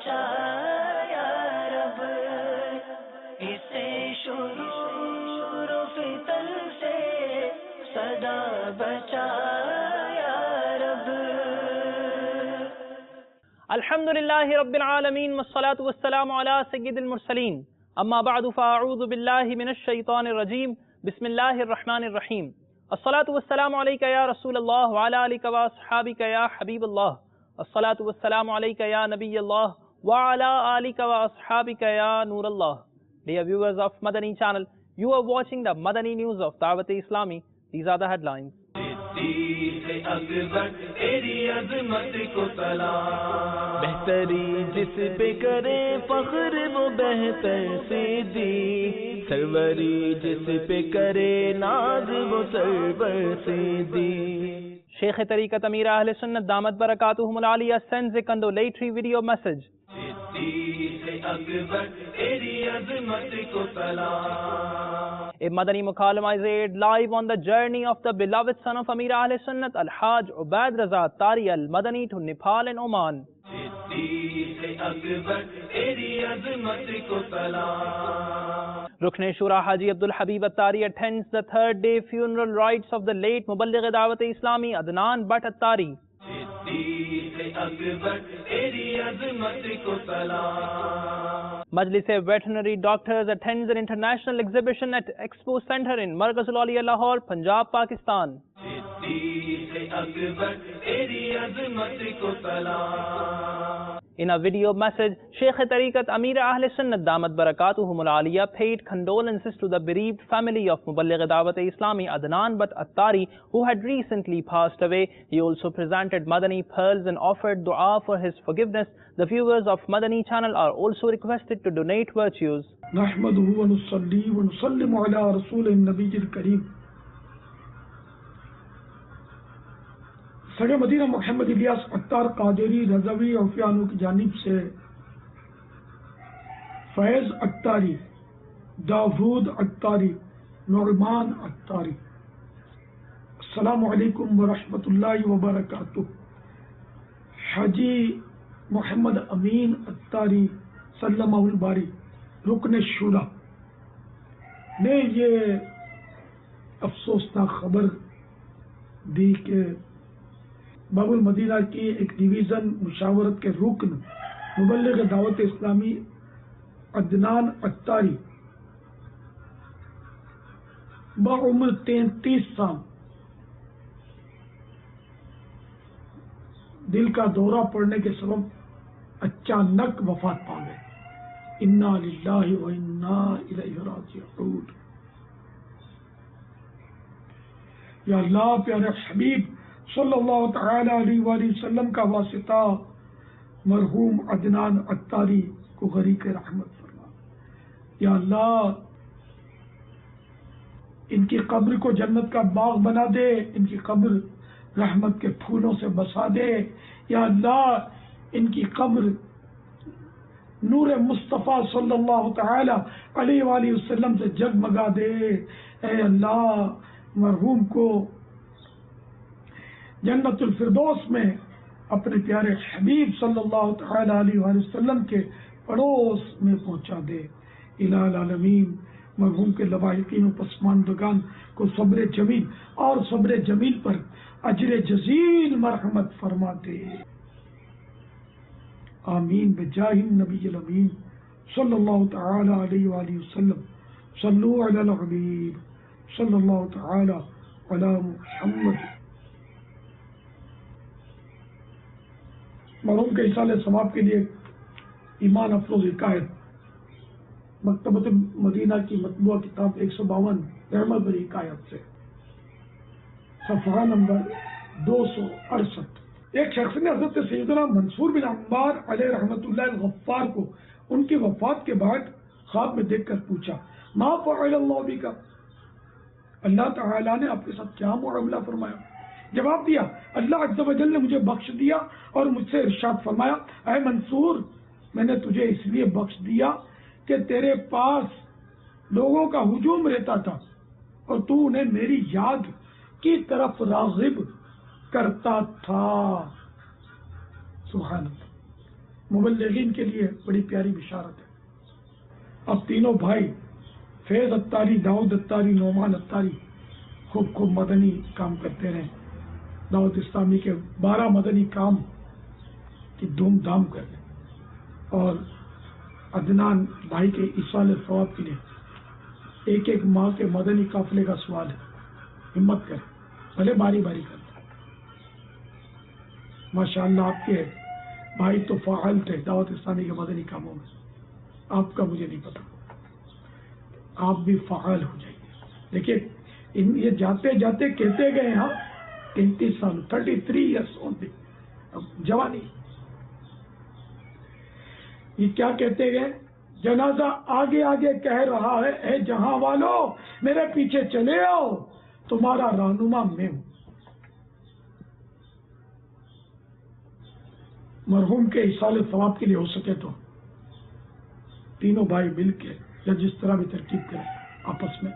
بچا یا رب، اسے شرور و فتن سے صدا بچا یا رب۔ الحمد للہ رب العالمین والصلاة والسلام علی سید المرسلین، اما بعد فاعوذ باللہ من الشیطان الرجیم، بسم اللہ الرحمن الرحیم۔ الصلاة والسلام علیکہ یا رسول اللہ وعلی آلکہ واصحابکہ یا حبیب اللہ، الصلاة والسلام علیکہ یا نبی اللہ وعلی آلکہ واصحابکہ یا نور اللہ۔ Dear viewers of Madani channel, you are watching the Madani news of Dawat Islami. These are the headlines. بہتری جس پہ کرے فخر وہ بہتر سیدھی، سروری جس پہ کرے ناز وہ سرور سیدھی۔ Sheikh Tariqat Amir Ahl Sunnat Damat Barakatuhum Al-Aliyah sends a condolatory video message. A Madani Mukalama is aired live on the journey of the beloved son of Amir Ahl Sunnat Al-Hajj Ubaid Raza Tari Al-Madani to Nepal and Oman. Rukn Shura Haji Abdul Habib Attari attends the third day funeral rites of the late Muballigh Dawat Islami Adnan Bhatt Attari. Majlis Veterinary Doctors attends an international exhibition at Expo Center in Markazul Auliya Lahore, Punjab, Pakistan. In a video message, Sheikh Tariqat Amir Ahl Sunnat Damat Barakatuhum Al-Aliyah paid condolences to the bereaved family of Muballigh Dawat Islami Adnan Bhatt Attari, who had recently passed away. He also presented Madani pearls and offered dua for his forgiveness. The viewers of Madani channel are also requested to donate virtues. نحمده ونصلي ونسلم على رسول النبي الكريم سر مدینہ محمد الیاس عطار قادری رضوی عفیانو کی جانب سے فیض عطاری، داود عطاری، نعمان عطاری، السلام علیکم ورحمۃ اللہ وبرکاتہ۔ حاجی محمد امین عطاری سلمہ الباری رکن شورا نے یہ افسوسناک خبر دی کہ باب المدینہ کی ایک ڈویژن مشاورت کے رکن مبلغ دعوت اسلامی عدنان عطاری بعمر 33 سال دل کا دورہ پڑنے کے سبب اچانک وفات پا گئے۔ انا للہ و انا الیہ راجعون۔ یا اللہ پیارے حبیب صلی اللہ تعالی علیہ وآلہ وسلم کا واسطہ مرحوم عدنان عطاری کو غریق رحمت فرما۔ یا اللہ ان کی قبر کو جنت کا باغ بنا دے، ان کی قبر رحمت کے پھولوں سے بسا دے۔ یا اللہ ان کی قبر نور مصطفیٰ صلی اللہ تعالی علیہ وآلہ وسلم سے جگمگا دے۔ اے اللہ مرحوم کو جنت الفردوس میں اپنے پیارے حبیب صلی اللہ تعالی علیہ وآلہ وسلم کے پڑوس میں پہنچا دے۔ الہ العالمین مرحوم کے لواحقین و پسماندگان کو صبر جمیل اور صبر جمیل پر اجر جزیل مرحمت فرما دے۔ آمین بجاہ النبی الامین صلی اللہ تعالی علیہ وآلہ وسلم۔ صلو علی الحبیب صلی اللہ تعالی علی محمد۔ مرحوم کے اصال ثواب کے لیے ایمان افروز حکایت مکتبۃ المدینہ کی مطبوعہ کتاب 152 رحمت بری حکایت سے صفحہ نمبر 268۔ ایک شخص نے حضرت سیدنا منصور بن عمار علیہ رحمۃ اللہ الغفار کو ان کی وفات کے بعد خواب میں دیکھ کر پوچھا، ما فعل اللہ بک، اللہ تعالیٰ نے آپ کے ساتھ کیا معاملہ فرمایا؟ جواب دیا، اللہ عز و جل نے مجھے بخش دیا اور مجھ سے ارشاد فرمایا، اے منصور میں نے تجھے اس لیے بخش دیا کہ تیرے پاس لوگوں کا ہجوم رہتا تھا اور تو انہیں میری یاد کی طرف راغب کرتا تھا۔ سبحان اللہ۔ مبلغین کے لیے بڑی پیاری بشارت ہے. اب تینوں بھائی فیض اتاری، داؤد اتاری، نعمان اتاری خوب مدنی کام کرتے رہے. دعوت اسلامی کے 12 مدنی کام کی دھوم دھام کر رہے. اور عدنان بھائی کے ایصال ثواب کے لیے ایک ماہ کے مدنی قافلے کا سوال ہے. ہمت کریں، بھلے باری باری کریں. ماشاءاللہ آپ کے بھائی تو فعال تھے دعوت اسلامی کے مدنی کاموں میں، آپ کا مجھے نہیں پتا. آپ بھی فعال ہو جائیے. دیکھیے یہ جاتے جاتے کہتے گئے ہاں 33 سال 33 ایئرس اونلی، جوانی. یہ کیا کہتے گئے؟ جنازہ آگے آگے کہہ رہا ہے اے جہاں والو میرے پیچھے چلے آؤ، تمہارا رہنما میں ہوں. مرحوم کے ایصال ثواب کے لیے ہو سکے تو تینوں بھائی مل کے یا جس طرح بھی ترکیب کریں آپس میں،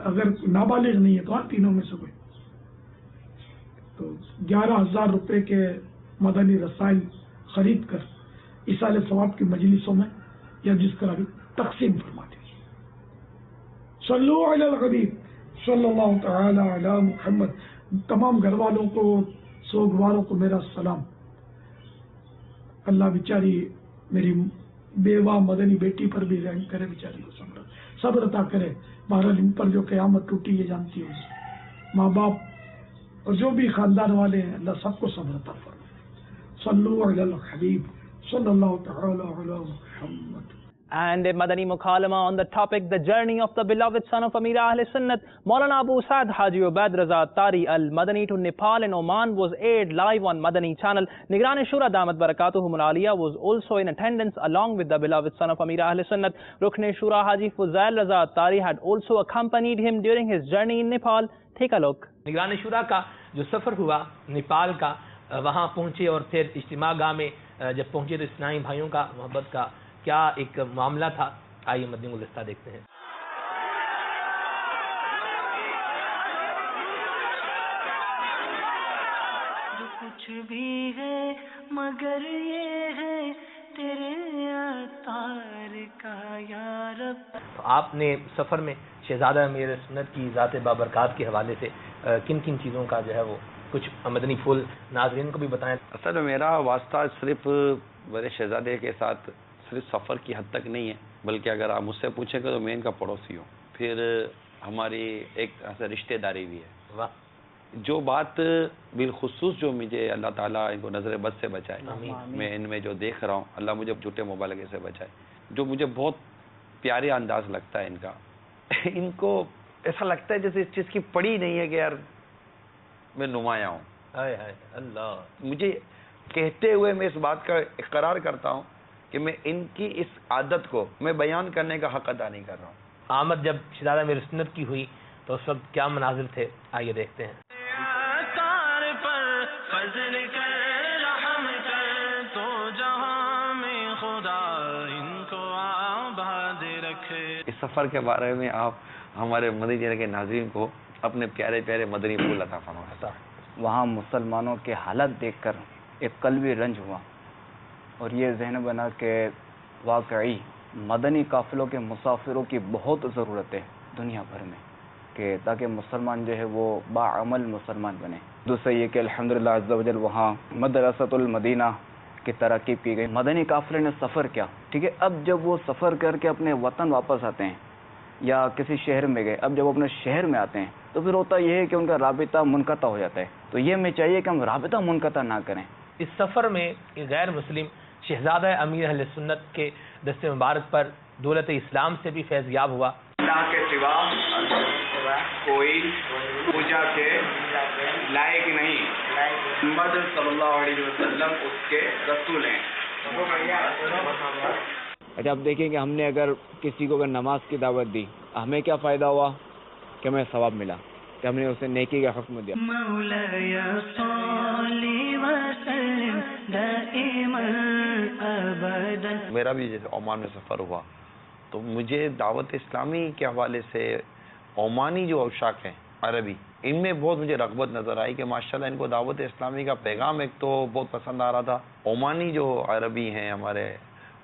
اگر نابالغ نہیں ہے تو ہاں تینوں میں سے کوئی، تو 11,000 روپے کے مدنی رسائل خرید کر ایصال ثواب کی مجلسوں میں یا جس طرح بھی تقسیم فرما دیجیے. صلو علی الحبیب صلی اللہ تعالی علی محمد. تمام گھر والوں کو، سوگواروں کو میرا سلام. اللہ بیچاری میری بیوہ مدنی بیٹی پر بھی رحم کرے، بیچاری کو صبر عطا کرے. بہرحال ان پر جو قیامت ٹوٹی یہ جانتی ہو، ماں باپ اور جو بھی خاندان والے ہیں اللہ سب کو صبر عطا فرمائے. صلو علی الحبیب صلی اللہ تعالی علی محمد. And a Madani Mukhalama on the topic, the journey of the beloved son of Amir Ahl Sunnat, Maulana Abu Saad Haji Ubaid Raza Tari Al-Madani to Nepal and Oman was aired live on Madani channel. Nigran Shura Damat Barakatuhum Al-Aliyah was also in attendance along with the beloved son of Amir Ahl Sunnat. Rukne Shura Haji Fuzail Raza Tari had also accompanied him during his journey in Nepal. Take a look. نگران شورا کا جو سفر ہوا نیپال کا، وہاں پہنچے اور پھر اجتماع گاہ میں جب پہنچے تو اسلامی بھائیوں کا محبت کا کیا ایک معاملہ تھا. آئیے مدنی گلدستہ دیکھتے ہیں. جو کچھ بھی ہے مگر یہ ہے تیرے عطار کا یا رب. آپ نے سفر میں شہزادہ امیر سنت کی ذات بابرکات کے حوالے سے کن کن چیزوں کا جو ہے وہ کچھ مدنی پھول ناظرین کو بھی بتائیں. اصل میں میرا واسطہ صرف بڑے شہزادے کے ساتھ صرف سفر کی حد تک نہیں ہے، بلکہ اگر آپ مجھ سے پوچھیں گے تو میں ان کا پڑوسی ہوں. پھر ہماری ایک رشتہ داری بھی ہے. واہ. جو بات بالخصوص جو مجھے اللہ تعالیٰ ان کو نظر بد سے بچائے، میں ان میں جو دیکھ رہا ہوں اللہ مجھے جھوٹے مبالغے سے بچائے، جو مجھے بہت پیارے انداز لگتا ہے ان کا. ان کو ایسا لگتا ہے جیسے اس چیز کی پڑی نہیں ہے کہ یار میں نمایاں ہوں. ہائے ہائے اللہ. مجھے کہتے ہوئے میں اس بات کا اقرار کرتا ہوں کہ میں ان کی اس عادت کو میں بیان کرنے کا حق ادا نہیں کر رہا ہوں. آمد جب شہزادہ امیر سنت کی ہوئی تو اس وقت کیا مناظر تھے، آئیے دیکھتے ہیں. اس سفر کے بارے میں آپ ہمارے مدنی چینل کے ناظرین کو اپنے پیارے پیارے مدنی پھول عطا فرمائیں. وہاں مسلمانوں کے حالت دیکھ کر ایک قلبی رنج ہوا اور یہ ذہن بنا کہ واقعی مدنی قافلوں کے مسافروں کی بہت ضرورت ہے دنیا بھر میں، کہ تاکہ مسلمان جو ہے وہ باعمل مسلمان بنے. دوسرا یہ کہ الحمدللہ عز و جل وہاں مدرسۃ المدینہ کی ترقیب کی گئی. مدنی قافلے نے سفر کیا، ٹھیک ہے. اب جب وہ سفر کر کے اپنے وطن واپس آتے ہیں یا کسی شہر میں گئے، اب جب وہ اپنے شہر میں آتے ہیں تو پھر ہوتا یہ ہے کہ ان کا رابطہ منقطع ہو جاتا ہے. تو یہ میں چاہیے کہ ہم رابطہ منقطع نہ کریں. اس سفر میں غیر مسلم شہزادہ امیر اہل سنت کے دست مبارک پر دولت اسلام سے بھی فیض یاب ہوا. اللہ کے سوا کوئی پوجا کے لائق نہیں. محمد صلی اللہ علیہ وسلم اس کے رسول ہیں. اچھا اب دیکھیں کہ ہم نے اگر کسی کو اگر نماز کی دعوت دی، ہمیں کیا فائدہ ہوا کہ ہمیں ثواب ملا کہ ہم نے اسے نیکی کا حکم دیا. میرا بھی جیسے عمان میں سفر ہوا تو مجھے دعوت اسلامی کے حوالے سے عمانی جو اوشاق ہیں عربی ان میں بہت مجھے رغبت نظر آئی کہ ماشاءاللہ ان کو دعوت اسلامی کا پیغام ایک تو بہت پسند آ رہا تھا. عمانی جو عربی ہیں ہمارے،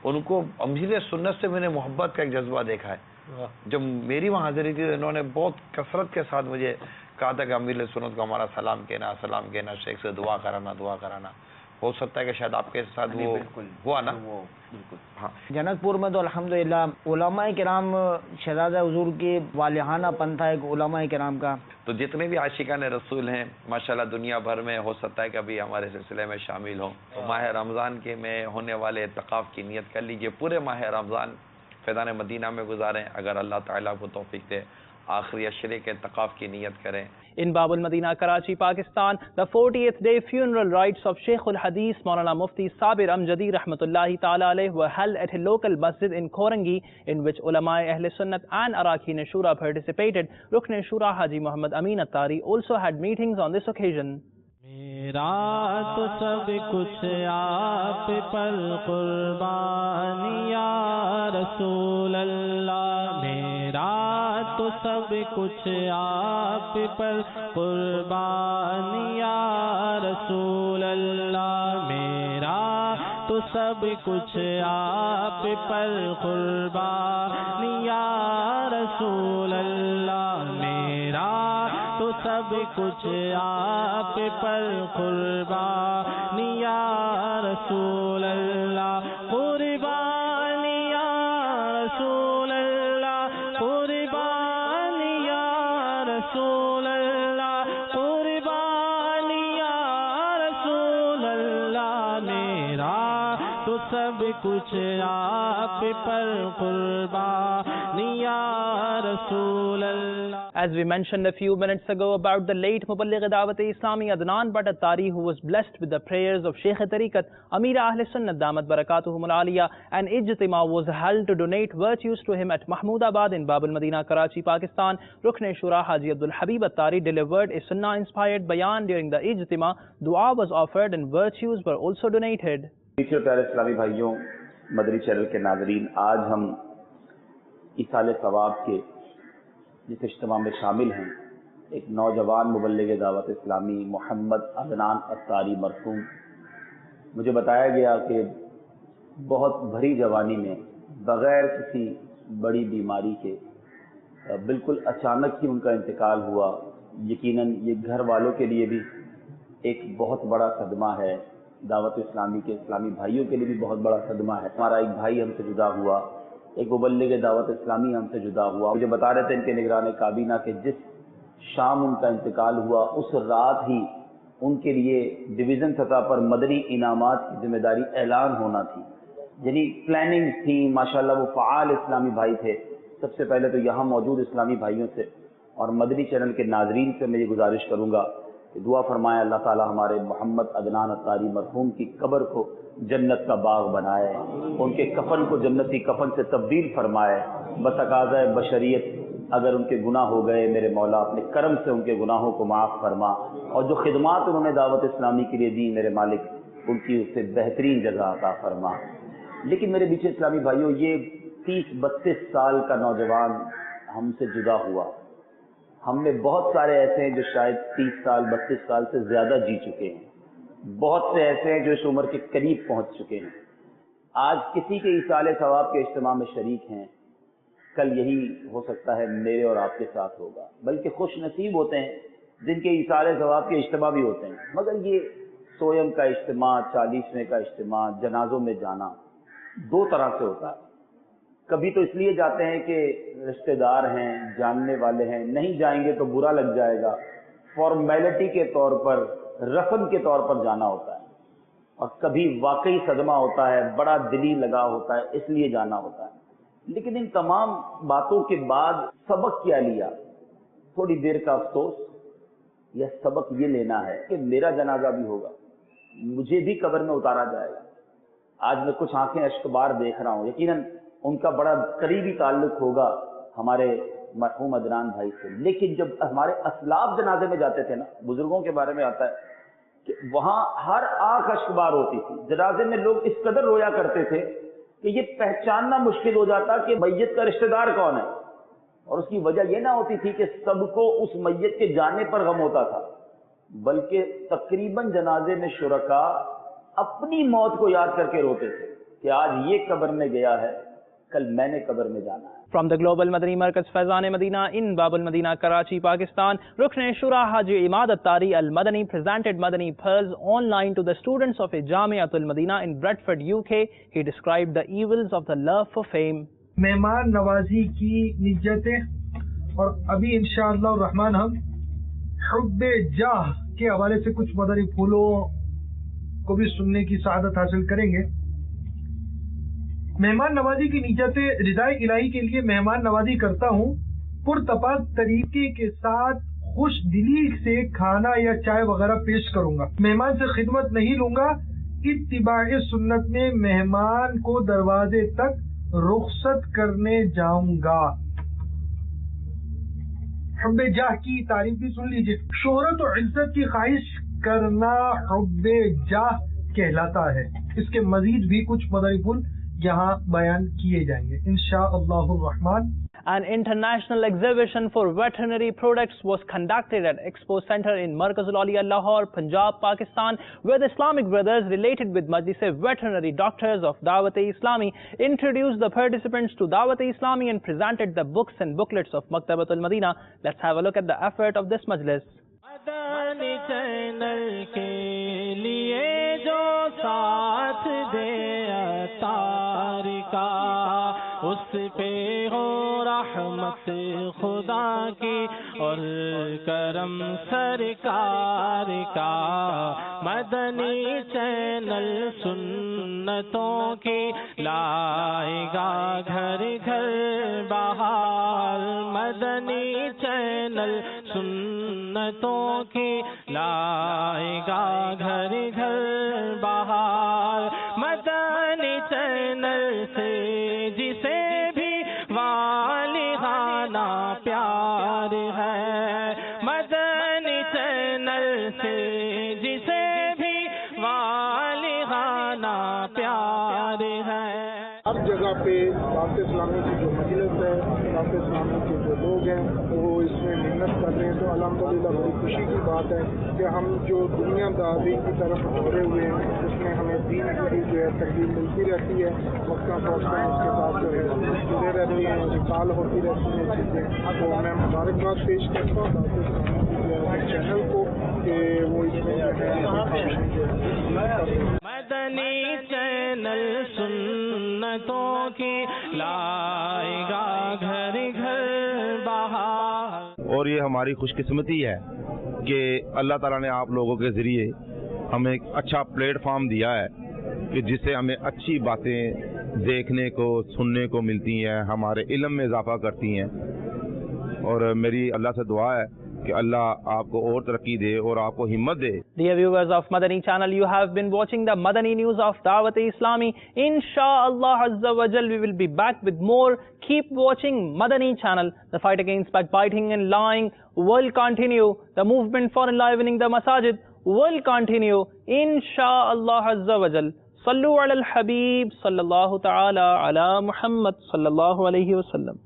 ان کو امیر سنت سے میں نے محبت کا ایک جذبہ دیکھا ہے. جب میری وہاں حاضری تھی انہوں نے بہت کثرت کے ساتھ مجھے کہا تھا کہ امیر سنت کو ہمارا سلام کہنا، شیخ سے دعا کرانا. ہو سکتا ہے کہ شاید آپ کے ساتھ وہ ہوا نا. بالکل. ہاں جنت پور میں تو الحمدللہ علماء کرام شہزادہ حضور کی والہانہ پنتھا ایک علماء کرام کا. تو جتنے بھی عاشقان رسول ہیں ماشاءاللہ دنیا بھر میں، ہو سکتا ہے کہ ابھی ہمارے سلسلے میں شامل ہوں. تو ماہ رمضان کے میں ہونے والے اعتکاف کی نیت کر لیجئے. پورے ماہ رمضان فیضان مدینہ میں گزاریں. اگر اللہ تعالیٰ کو توفیق دے آخری عشرے کے اعتکاف کی نیت کریں. In Bab al-Madina, Karachi, Pakistan, the 40th day funeral rites of Sheikh al-Hadith Maulana Mufti Sabir Amjadi rahmatullahi ta'ala alayh were held at a local masjid in Korangi, in which ulama Ahl Sunnat and Arakin Shura participated. Rukn Shura Haji Muhammad Amin Attari also had meetings on this occasion. میرا تو سب کچھ آپ پر قربان یا رسول اللہ، میرا تو سب کچھ آپ پر قربان یا رسول اللہ، میرا تو سب کچھ آپ پر قربان یا رسول اللہ، میرا تو سب کچھ آپ پر قربان یا رسول اللہ، قربان یا رسول اللہ، قربان یا رسول اللہ، قربان یا رسول اللہ، میرا تو سب کچھ آپ پر قربان یا رسول اللہ. As we mentioned a few minutes ago about the late Muballigh Dawat-e-Islami Adnan Bhatt Attari, who was blessed with the prayers of Sheikh Tariqat Amir Ahl Sunnat Damat Barakatuhum Al-Aliyah, an ijtima was held to donate virtues to him at Mahmoodabad in Bab al-Madina, Karachi, Pakistan. Rukn Shura Haji Abdul Habib Attari delivered a sunnah-inspired bayan during the ijtima. Dua was offered and virtues were also donated. پیارے اسلامی بھائیوں، مدنی channel کے ناظرین، آج ہم ایصال ثواب کے جس اجتماع میں شامل ہیں، ایک نوجوان مبلغ دعوت اسلامی محمد عدنان اتاری مرحوم، مجھے بتایا گیا کہ بہت بھری جوانی میں بغیر کسی بڑی بیماری کے بالکل اچانک ہی ان کا انتقال ہوا. یقیناً یہ گھر والوں کے لیے بھی ایک بہت بڑا صدمہ ہے، دعوت اسلامی کے اسلامی بھائیوں کے لیے بھی بہت بڑا صدمہ ہے. ہمارا ایک بھائی ہم سے جدا ہوا، ایک مبلغ دعوت اسلامی ہم سے جدا ہوا. مجھے بتا رہے تھے ان کے نگران کابینہ کہ جس شام ان کا انتقال ہوا اس رات ہی ان کے لیے ڈویژن سطح پر مدنی انعامات کی ذمہ داری اعلان ہونا تھی. یعنی پلاننگ تھی. ماشاءاللہ وہ فعال اسلامی بھائی تھے. سب سے پہلے تو یہاں موجود اسلامی بھائیوں سے اور مدنی چینل کے ناظرین سے میں یہ گزارش کروں گا کہ دعا فرمائے اللہ تعالیٰ ہمارے محمد عدنان اتاری مرحوم کی قبر کو جنت کا باغ بنائے، ان کے کفن کو جنتی کفن سے تبدیل فرمائے. بتقاضۂ بشریت اگر ان کے گناہ ہو گئے میرے مولا اپنے کرم سے ان کے گناہوں کو معاف فرما، اور جو خدمات انہوں نے دعوت اسلامی کے لیے دی میرے مالک ان کی اس سے بہترین جزا عطا فرما. لیکن میرے بیچ اسلامی بھائیوں، یہ 30-32 سال کا نوجوان ہم سے جدا ہوا. ہم میں بہت سارے ایسے ہیں جو شاید 30 سال 32 سال سے زیادہ جی چکے ہیں، بہت سے ایسے ہیں جو اس عمر کے قریب پہنچ چکے ہیں. آج کسی کے ایصال ثواب کے اجتماع میں شریک ہیں، کل یہی ہو سکتا ہے میرے اور آپ کے ساتھ ہوگا. بلکہ خوش نصیب ہوتے ہیں جن کے ایصال ثواب کے اجتماع بھی ہوتے ہیں. مگر یہ سویم کا اجتماع، 40ویں کا اجتماع، جنازوں میں جانا دو طرح سے ہوتا ہے. کبھی تو اس لیے جاتے ہیں کہ رشتہ دار ہیں، جاننے والے ہیں، نہیں جائیں گے تو برا لگ جائے گا، فارمیلٹی کے طور پر، رسم کے طور پر جانا ہوتا ہے. اور کبھی واقعی صدمہ ہوتا ہے، بڑا دلی لگا ہوتا ہے، اس لیے جانا ہوتا ہے. لیکن ان تمام باتوں کے بعد سبق کیا لیا؟ تھوڑی دیر کا افسوس یا سبق یہ لینا ہے کہ میرا جنازہ بھی ہوگا، مجھے بھی قبر میں اتارا جائے گا. آج میں کچھ آنکھیں اشکبار دیکھ رہا ہوں، یقیناً ان کا بڑا قریبی تعلق ہوگا ہمارے مرحوم عدنان بھائی سے. لیکن جب ہمارے اسلاف جنازے میں جاتے تھے نا، بزرگوں کے بارے میں آتا ہے کہ وہاں ہر آنکھ اشکبار ہوتی تھی. جنازے میں لوگ اس قدر رویا کرتے تھے کہ یہ پہچاننا مشکل ہو جاتا کہ میت کا رشتہ دار کون ہے. اور اس کی وجہ یہ نہ ہوتی تھی کہ سب کو اس میت کے جانے پر غم ہوتا تھا، بلکہ تقریباً جنازے میں شرکاء اپنی موت کو یاد کر کے روتے تھے کہ آج یہ قبر میں گیا ہے، کل میں نے قبر میں جانا ہے۔ From the Global Madani Markaz Faizan Madina in Bab al-Madina, Karachi, Pakistan, Rukn Shura Haji Imad Attari Al-Madani presented Madani Pearls online to the students of a Jamiatul Madina in Bradford, UK. He described the evils of the love for fame. مہمان نوازی کی نجتیں، اور ابھی انشاءاللہ الرحمن ہم حب جاہ کے حوالے سے کچھ مدنی پھولوں کو بھی سننے کی سعادت حاصل کریں گے۔ مہمان نوازی کی نیتیں، رضائے الہی کے لیے مہمان نوازی کرتا ہوں، پرتپاک طریقے کے ساتھ خوش دلی سے کھانا یا چائے وغیرہ پیش کروں گا، مہمان سے خدمت نہیں لوں گا، اتباع سنت میں مہمان کو دروازے تک رخصت کرنے جاؤں گا۔ حب جاہ کی تعریف بھی سن لیجیے۔ شہرت و عزت کی خواہش کرنا حب جاہ کہلاتا ہے۔ اس کے مزید بھی کچھ مدنی پھول یہاں بیان کیے جائیں گے انشاءاللہ الرحمن۔ An international exhibition for veterinary products was conducted at Expo Center in Markazul Auliya, Lahore, Punjab, Pakistan, where the Islamic brothers related with Majlis veterinary doctors of Dawat-e-Islami introduced the participants to Dawat-e-Islami and presented the books and booklets of Maktabatul Madina. Let's have a look at the effort of this Majlis. Madani channel کے لیے جو ساتھ دے اتار کا، اس پہ ہو رحمت خدا کی اور کرم سرکار کا۔ مدنی چینل سنتوں کی لائے گا گھر گھر بہار، مدنی چینل سنتوں کی لائے گا گھر گھر بہار۔ مدنی چینل سے جسے بھی والہانہ پیار ہے، مدنی چینل سے جسے بھی والہانہ پیار ہے۔ ہر جگہ پہ دعوت اسلامی کی جو مجلس ہے، دعوت اسلامی کے جو لوگ ہیں وہ اس میں محنت کر رہے ہیں، تو الحمدللہ بڑی خوشی کی بات ہے کہ ہم جو دنیا داری کی طرف جھوڑے ہوئے ہیں اس میں ہمیں دین کی جو ہے ترغیب ملتی رہتی ہے، وقتاً فوقتاً اس کے ساتھ جو ہے جڑے رہتے ہیں، انتقال ہوتی رہتی ہیں چیزیں۔ تو میں مبارکباد پیش کرتا ہوں دعوت اسلامی کے جو ہے چینل کو کہ وہ اس میں مدنی چینل سنتوں کی لائے گا گھر گھر بہار۔ اور یہ ہماری خوش قسمتی ہے کہ اللہ تعالیٰ نے آپ لوگوں کے ذریعے ہمیں ایک اچھا پلیٹ فارم دیا ہے کہ جس سے ہمیں اچھی باتیں دیکھنے کو سننے کو ملتی ہیں، ہمارے علم میں اضافہ کرتی ہیں، اور میری اللہ سے دعا ہے کہ اللہ آپ کو اور ترقی دے اور آپ کو ہمت دے۔ Dear viewers of Madani channel, you have been watching the Madani news of Dawat-e-Islami. Inshallah Azza wa Jal, we will be back with more. Keep watching Madani channel. The fight against backbiting and lying will continue. The movement for enlivening the masajid will continue. Inshallah Azza wa Jal. Sallu ala al-Habib sallallahu ta'ala ala Muhammad sallallahu alayhi wa sallam.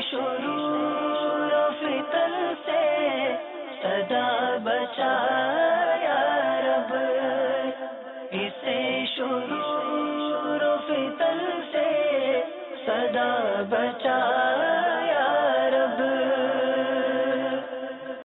شرور و فتن سے صدا بچا